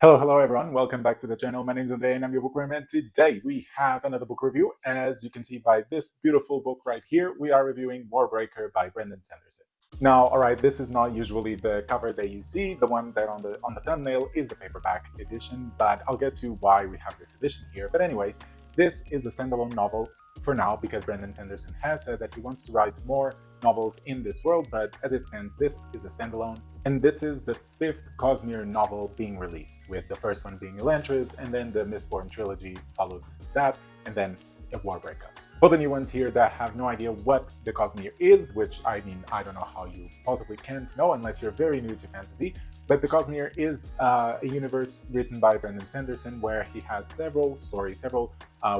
Hello everyone. Welcome back to the channel. My name is Andre and I'm your bookworm. And today we have another book review. As you can see by this beautiful book right here, we are reviewing Warbreaker by Brandon Sanderson. Now, all right, this is not usually the cover that you see. The one that on the thumbnail is the paperback edition, but I'll get to why we have this edition here. But anyways, this is a standalone novel for now because Brandon Sanderson has said that he wants to write more novels in this world, but as it stands, this is a standalone. And this is the fifth Cosmere novel being released, with the first one being Elantris, and then the Mistborn trilogy followed that, and then a Warbreaker. For the new ones here that have no idea what the Cosmere is, which I mean, I don't know how you possibly can't know unless you're very new to fantasy, but the Cosmere is a universe written by Brandon Sanderson where he has several stories, several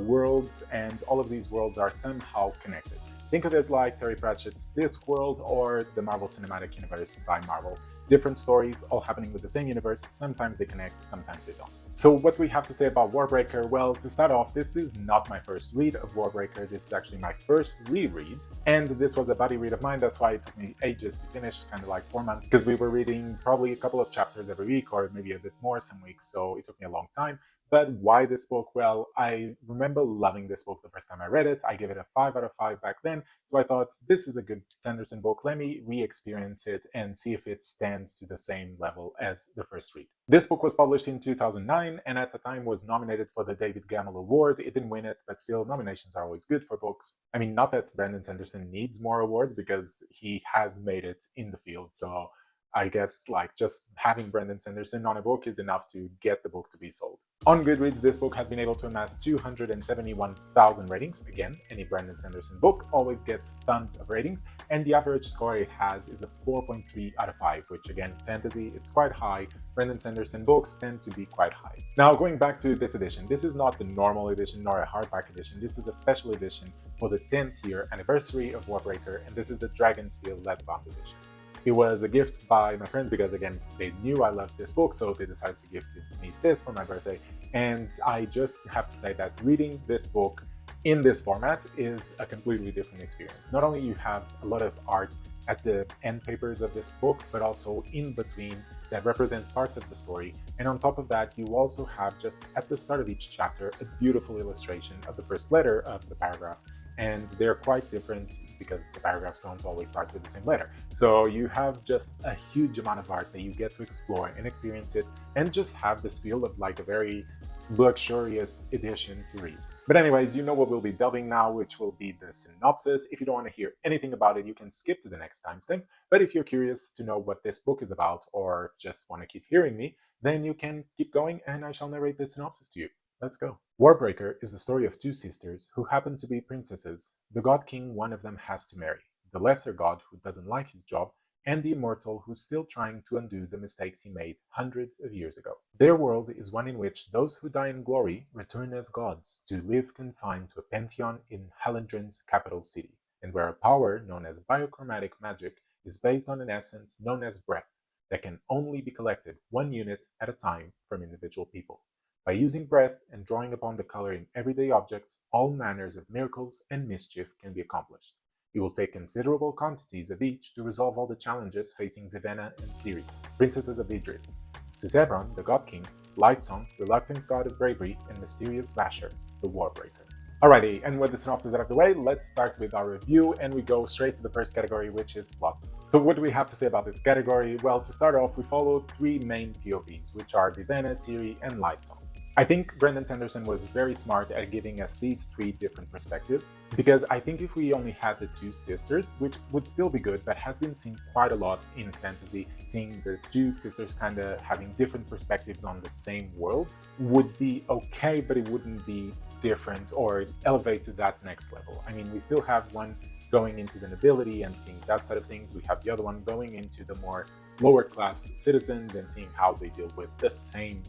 worlds, and all of these worlds are somehow connected. Think of it like Terry Pratchett's Discworld or the Marvel Cinematic Universe by Marvel. Different stories all happening with the same universe. Sometimes they connect, sometimes they don't. So what we have to say about Warbreaker? Well, to start off, this is not my first read of Warbreaker. This is actually my first reread. And this was a buddy read of mine. That's why it took me ages to finish, kind of like 4 months, because we were reading probably a couple of chapters every week or maybe a bit more some weeks. So it took me a long time. But why this book? Well, I remember loving this book the first time I read it. I gave it a 5 out of 5 back then. So I thought, this is a good Sanderson book. Let me re-experience it and see if it stands to the same level as the first read. This book was published in 2009 and at the time was nominated for the David Gamble Award. It didn't win it, but still, nominations are always good for books. I mean, not that Brandon Sanderson needs more awards because he has made it in the field. So I guess like just having Brandon Sanderson on a book is enough to get the book to be sold. On Goodreads, this book has been able to amass 271,000 ratings. Again, any Brandon Sanderson book always gets tons of ratings, and the average score it has is a 4.3 out of 5, which again, fantasy, it's quite high. Brandon Sanderson books tend to be quite high. Now, going back to this edition, this is not the normal edition nor a hardback edition. This is a special edition for the 10th year anniversary of Warbreaker, and this is the Dragonsteel Leatherbound edition. It was a gift by my friends because, again, they knew I loved this book, so they decided to gift me this for my birthday. And I just have to say that reading this book in this format is a completely different experience. Not only you have a lot of art at the end papers of this book, but also in between that represent parts of the story. And on top of that, you also have just at the start of each chapter a beautiful illustration of the first letter of the paragraph. And they're quite different because the paragraphs don't always start with the same letter. So you have just a huge amount of art that you get to explore and experience it and just have this feel of like a very luxurious edition to read. But anyways, you know what we'll be delving now, which will be the synopsis. If you don't want to hear anything about it, you can skip to the next timestamp. But if you're curious to know what this book is about or just want to keep hearing me, then you can keep going and I shall narrate the synopsis to you. Let's go. Warbreaker is the story of two sisters who happen to be princesses. The god king one of them has to marry, the lesser god who doesn't like his job, and the immortal who's still trying to undo the mistakes he made hundreds of years ago. Their world is one in which those who die in glory return as gods to live confined to a pantheon in Hallandren's capital city, and where a power known as biochromatic magic is based on an essence known as breath that can only be collected one unit at a time from individual people. By using breath and drawing upon the color in everyday objects, all manners of miracles and mischief can be accomplished. It will take considerable quantities of each to resolve all the challenges facing Vivenna and Ciri, princesses of Idris, Susebron, the God King, Lightsong, reluctant god of bravery, and mysterious Vasher, the Warbreaker. Alrighty, and with the synopsis out of the way, let's start with our review and we go straight to the first category, which is plot. So what do we have to say about this category? Well, to start off, we followed three main POVs, which are Vivenna, Ciri, and Lightsong. I think Brandon Sanderson was very smart at giving us these three different perspectives, because I think if we only had the two sisters, which would still be good, but has been seen quite a lot in fantasy, seeing the two sisters kind of having different perspectives on the same world would be okay, but it wouldn't be different or elevate to that next level. I mean, we still have one going into the nobility and seeing that side of things. We have the other one going into the more lower class citizens and seeing how they deal with the same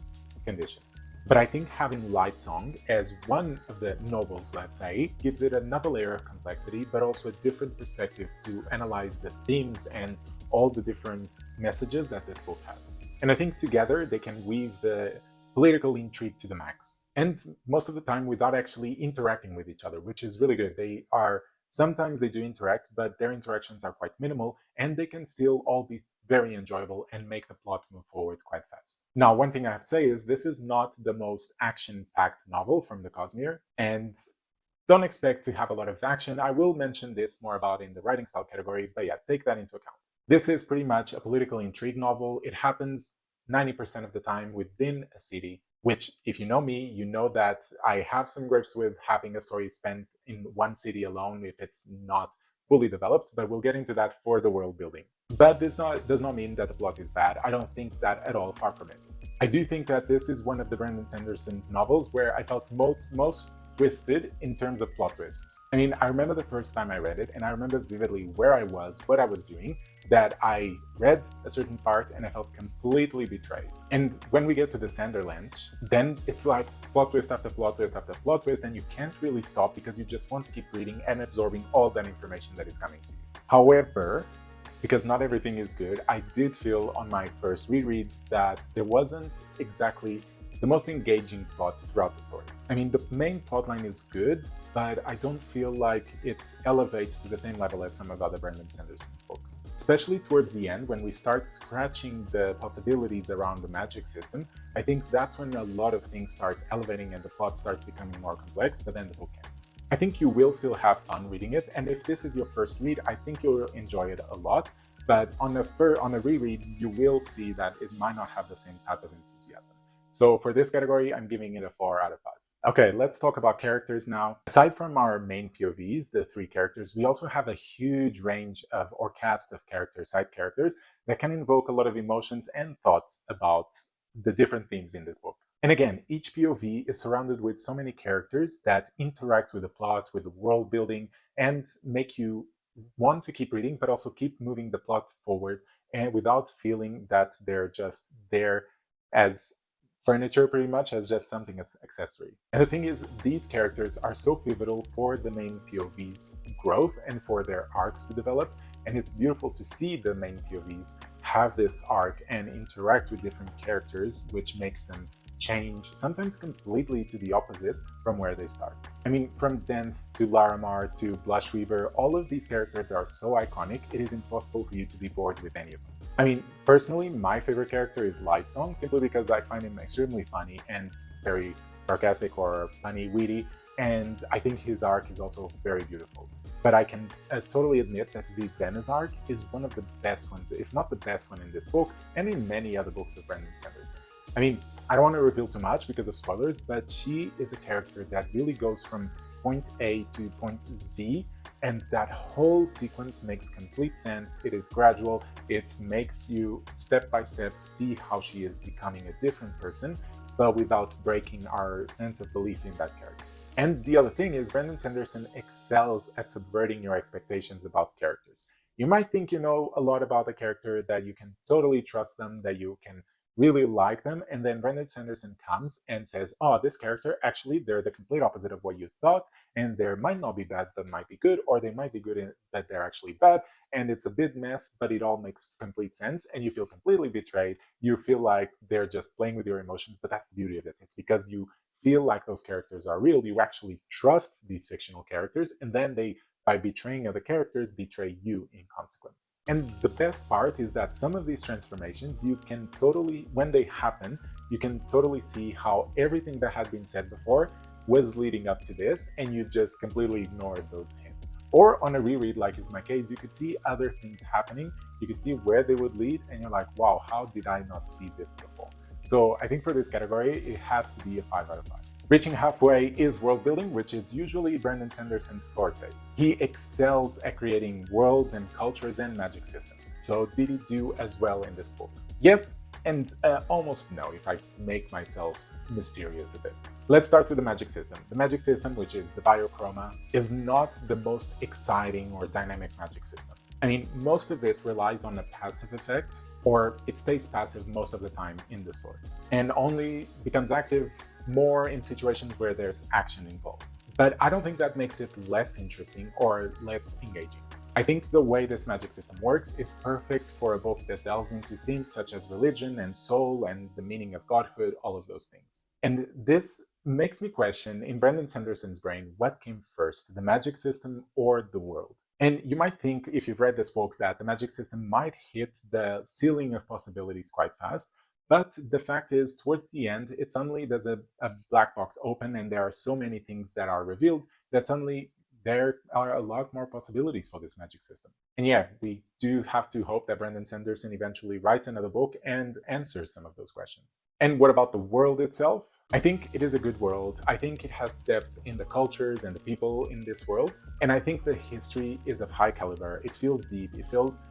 conditions. But I think having Lightsong as one of the nobles, let's say, gives it another layer of complexity, but also a different perspective to analyze the themes and all the different messages that this book has. And I think together they can weave the political intrigue to the max. And most of the time without actually interacting with each other, which is really good. Sometimes they do interact, but their interactions are quite minimal, and they can still all be very enjoyable and make the plot move forward quite fast. Now, one thing I have to say is this is not the most action-packed novel from the Cosmere, and don't expect to have a lot of action. I will mention this more about in the writing style category, but yeah, take that into account. This is pretty much a political intrigue novel. It happens 90% of the time within a city, which, if you know me, you know that I have some grips with having a story spent in one city alone if it's not fully developed, but we'll get into that for the world building. But this does not mean that the plot is bad. I don't think that at all, far from it. I do think that this is one of the Brandon Sanderson's novels where I felt most twisted in terms of plot twists. I mean, I remember the first time I read it, and I remember vividly where I was, what I was doing, that I read a certain part and I felt completely betrayed. And when we get to the Sanderland, then it's like plot twist after plot twist after plot twist, and you can't really stop because you just want to keep reading and absorbing all that information that is coming to you. However, because not everything is good, I did feel on my first reread that there wasn't exactly the most engaging plot throughout the story. I mean, the main plotline is good, but I don't feel like it elevates to the same level as some of other Brandon Sanderson books. Especially towards the end, when we start scratching the possibilities around the magic system, I think that's when a lot of things start elevating and the plot starts becoming more complex, but then the book ends. I think you will still have fun reading it, and if this is your first read, I think you'll enjoy it a lot, but on a reread, you will see that it might not have the same type of enthusiasm. So for this category, I'm giving it a 4 out of 5. Okay, let's talk about characters now. Aside from our main POVs, the 3 characters, we also have a huge range of, or cast of characters, side characters, that can invoke a lot of emotions and thoughts about the different themes in this book. And again, each POV is surrounded with so many characters that interact with the plot, with the world building, and make you want to keep reading, but also keep moving the plot forward, and without feeling that they're just there as furniture, pretty much, as just something as accessory. And the thing is, these characters are so pivotal for the main POV's growth and for their arcs to develop, and it's beautiful to see the main POVs have this arc and interact with different characters, which makes them change, sometimes completely to the opposite from where they start. I mean, from Denth to Laramar to Blushweaver, all of these characters are so iconic, it is impossible for you to be bored with any of them. I mean, personally, my favorite character is Lightsong, simply because I find him extremely funny and very sarcastic or funny, witty, and I think his arc is also very beautiful. But I can totally admit that Vivenna's arc is one of the best ones, if not the best one in this book, and in many other books of Brandon Sanderson. I mean, I don't want to reveal too much because of spoilers, but she is a character that really goes from point A to point Z, and that whole sequence makes complete sense. It is gradual. It makes you step by step see how she is becoming a different person, but without breaking our sense of belief in that character. And the other thing is, Brandon Sanderson excels at subverting your expectations about characters. You might think you know a lot about a character, that you can totally trust them, that you can really like them, and then Brandon Sanderson comes and says, oh, this character, actually, they're the complete opposite of what you thought, and they might not be bad, but might be good, or they might be good, but they're actually bad, and it's a big mess, but it all makes complete sense, and you feel completely betrayed. You feel like they're just playing with your emotions, but that's the beauty of it. It's because you feel like those characters are real, you actually trust these fictional characters, and then they, by betraying other characters, betray you in consequence. And the best part is that some of these transformations, you can totally, when they happen, you can totally see how everything that had been said before was leading up to this, and you just completely ignored those hints. Or on a reread, like is my case, you could see other things happening, you could see where they would lead, and you're like, wow, how did I not see this before? So I think for this category, it has to be a 5 out of 5. Reaching halfway is world building, which is usually Brandon Sanderson's forte. He excels at creating worlds and cultures and magic systems. So did he do as well in this book? Yes, and almost no, if I make myself mysterious a bit. Let's start with the magic system. The magic system, which is the Biochroma, is not the most exciting or dynamic magic system. I mean, most of it relies on a passive effect, or it stays passive most of the time in the story, and only becomes active more in situations where there's action involved. But I don't think that makes it less interesting or less engaging. I think the way this magic system works is perfect for a book that delves into themes such as religion and soul and the meaning of godhood, all of those things. And this makes me question, in Brandon Sanderson's brain, what came first, the magic system or the world? And you might think, if you've read this book, that the magic system might hit the ceiling of possibilities quite fast. But the fact is, towards the end, it suddenly does a black box open, and there are so many things that are revealed that suddenly there are a lot more possibilities for this magic system. And yeah, we do have to hope that Brandon Sanderson eventually writes another book and answers some of those questions. And what about the world itself? I think it is a good world. I think it has depth in the cultures and the people in this world. And I think the history is of high caliber. It feels deep. It feels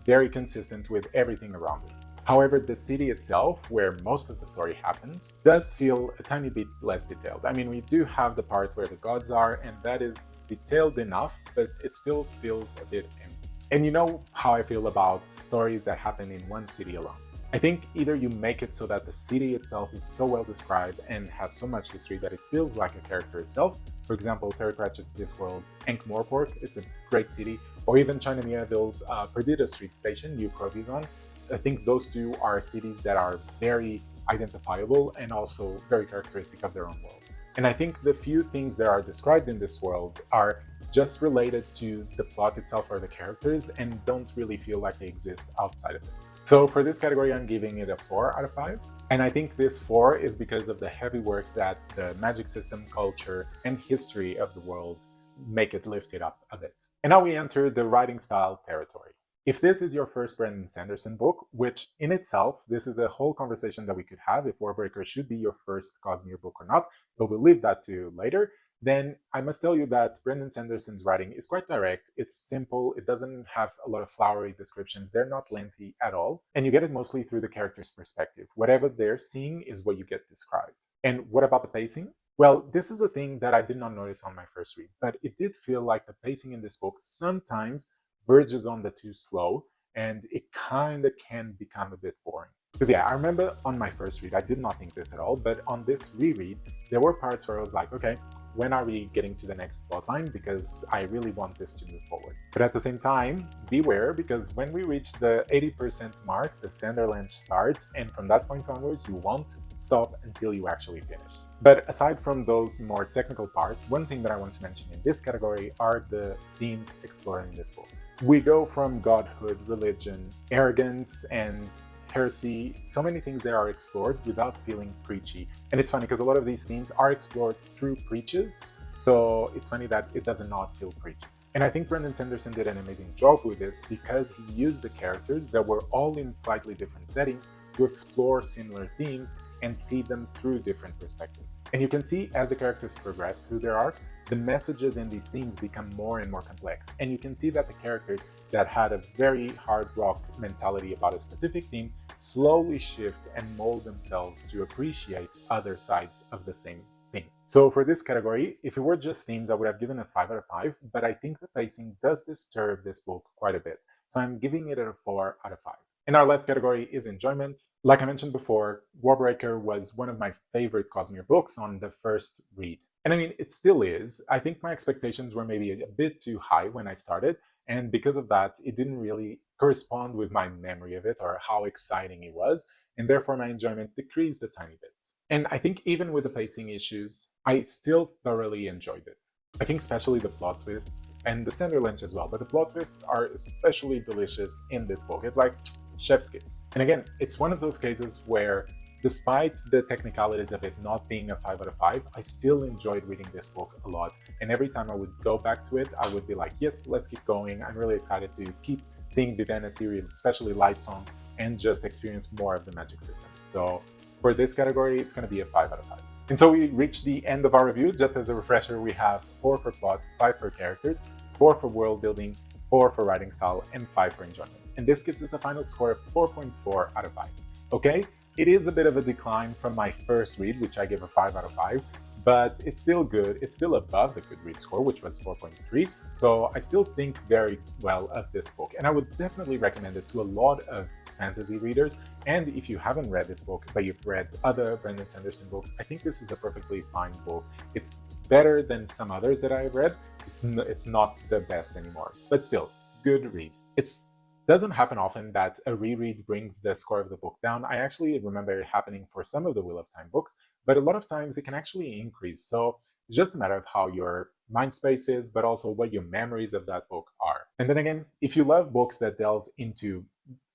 very consistent with everything around it. However, the city itself, where most of the story happens, does feel a tiny bit less detailed. I mean, we do have the part where the gods are, and that is detailed enough, but it still feels a bit empty. And you know how I feel about stories that happen in one city alone. I think either you make it so that the city itself is so well described and has so much history that it feels like a character itself. For example, Terry Pratchett's Discworld, Ankh-Morpork, it's a great city. Or even China Miéville's Perdita Street Station, New Corvison. I think those two are cities that are very identifiable and also very characteristic of their own worlds. And I think the few things that are described in this world are just related to the plot itself or the characters and don't really feel like they exist outside of it. So for this category, I'm giving it a 4 out of 5. And I think this 4 is because of the heavy work that the magic system, culture, and history of the world make it lift it up a bit. And now we enter the writing style territory. If this is your first Brandon Sanderson book, which in itself, this is a whole conversation that we could have if Warbreaker should be your first Cosmere book or not, but we'll leave that to later, then I must tell you that Brandon Sanderson's writing is quite direct, it's simple, it doesn't have a lot of flowery descriptions, they're not lengthy at all, and you get it mostly through the character's perspective. Whatever they're seeing is what you get described. And what about the pacing? Well, this is a thing that I did not notice on my first read, but it did feel like the pacing in this book sometimes verges on the too slow, and it kind of can become a bit boring. Because yeah, I remember on my first read, I did not think this at all, but on this reread, there were parts where I was like, okay, when are we getting to the next plotline? Because I really want this to move forward. But at the same time, beware, because when we reach the 80% mark, the Sanderlanche starts, and from that point onwards, you won't stop until you actually finish. But aside from those more technical parts, one thing that I want to mention in this category are the themes explored in this book. We go from godhood, religion, arrogance, and heresy, so many things that are explored without feeling preachy. And it's funny because a lot of these themes are explored through preaches, so it's funny that it does not feel preachy. And I think Brandon Sanderson did an amazing job with this because he used the characters that were all in slightly different settings to explore similar themes and see them through different perspectives. And you can see as the characters progress through their arc, the messages in these themes become more and more complex. And you can see that the characters that had a very hard rock mentality about a specific theme slowly shift and mold themselves to appreciate other sides of the same thing. So for this category, if it were just themes, I would have given a 5 out of 5, but I think the pacing does disturb this book quite a bit. So I'm giving it a 4 out of 5. And our last category is enjoyment. Like I mentioned before, Warbreaker was one of my favorite Cosmere books on the first read. And I mean, it still is. I think my expectations were maybe a bit too high when I started, and because of that, it didn't really correspond with my memory of it or how exciting it was, and therefore my enjoyment decreased a tiny bit. And I think even with the pacing issues, I still thoroughly enjoyed it. I think especially the plot twists, and the Sanderlanche as well, but the plot twists are especially delicious in this book. It's like chef's kiss. And again, it's one of those cases where despite the technicalities of it not being a 5 out of 5, I still enjoyed reading this book a lot. And every time I would go back to it, I would be like, yes, let's keep going. I'm really excited to keep seeing Vivienne, Ciri, especially Lightsong, and just experience more of the magic system. So for this category, it's going to be a 5 out of 5. And so we reached the end of our review. Just as a refresher, we have 4 for plot, 5 for characters, 4 for world building, 4 for writing style, and 5 for enjoyment. And this gives us a final score of 4.4 out of 5. Okay? It is a bit of a decline from my first read, which I gave a 5 out of 5, but it's still good. It's still above the Goodreads score, which was 4.3. So I still think very well of this book, and I would definitely recommend it to a lot of fantasy readers. And if you haven't read this book, but you've read other Brandon Sanderson books, I think this is a perfectly fine book. It's better than some others that I've read. It's not the best anymore, but still, good read. It's doesn't happen often that a reread brings the score of the book down. I actually remember it happening for some of the Wheel of Time books, but a lot of times it can actually increase. So it's just a matter of how you're mind space is, but also what your memories of that book are. And then again, if you love books that delve into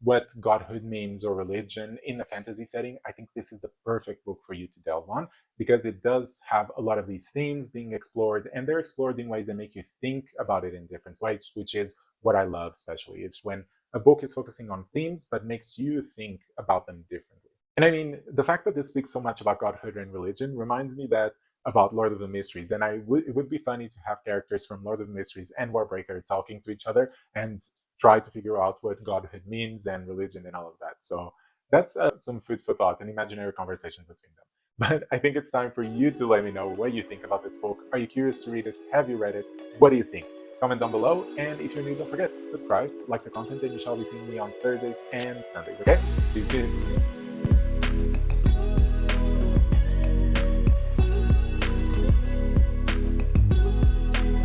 what godhood means or religion in a fantasy setting, I think this is the perfect book for you to delve on, because it does have a lot of these themes being explored, and they're explored in ways that make you think about it in different ways, which is what I love especially. It's when a book is focusing on themes but makes you think about them differently. And I mean, the fact that this speaks so much about godhood and religion reminds me that about Lord of the Mysteries, and it would be funny to have characters from Lord of the Mysteries and Warbreaker talking to each other and try to figure out what godhood means and religion and all of that. So that's some food for thought, an imaginary conversation between them. But I think it's time for you to let me know what you think about this book. Are you curious to read it? Have you read it? What do you think? Comment down below, and if you're new, don't forget, subscribe, like the content, and you shall be seeing me on Thursdays and Sundays, okay? See you soon.